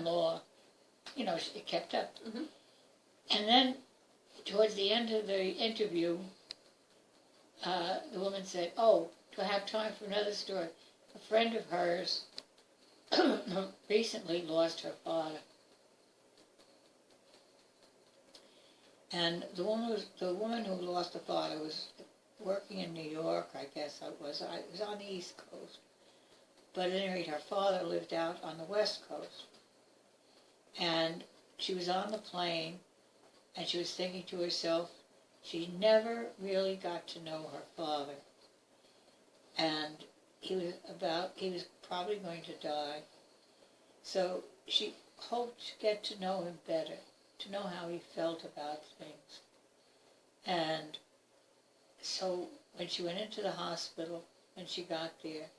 mother-in-law, it kept up. Mm-hmm. And then, towards the end of the interview, the woman said, "Oh, do I have time for another story?" A friend of hers recently lost her father. And the woman who lost the father was working in New York, I guess it was on the East Coast. But at any rate, her father lived out on the West Coast. And she was on the plane, and she was thinking to herself, she never really got to know her father. And he was probably going to die. So she hoped to get to know him better, to know how he felt about things. And so when she went into the hospital, when she got there,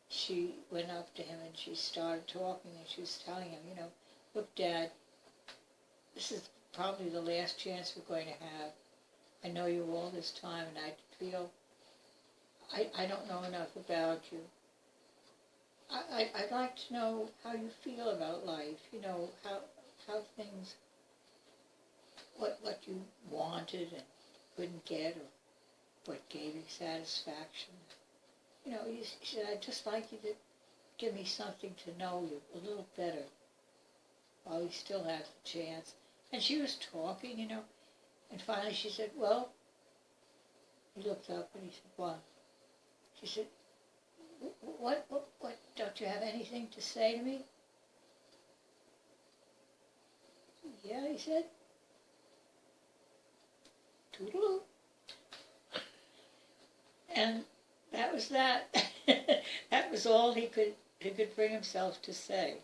she went up to him and she started talking, and she was telling him, "Look, Dad, this is probably the last chance we're going to have. I know you all this time, and I feel I don't know enough about you. I'd like to know how you feel about life, how things, what you wanted and couldn't get, or what gave you satisfaction. He said, I'd just like you to give me something to know you a little better while we still have the chance." And she was talking, and finally she said, "Well," he looked up and he said, "What?" She said, what, don't you have anything to say to me?" "Yeah," he said. "Toodaloo." And that was that. That was all he could bring himself to say.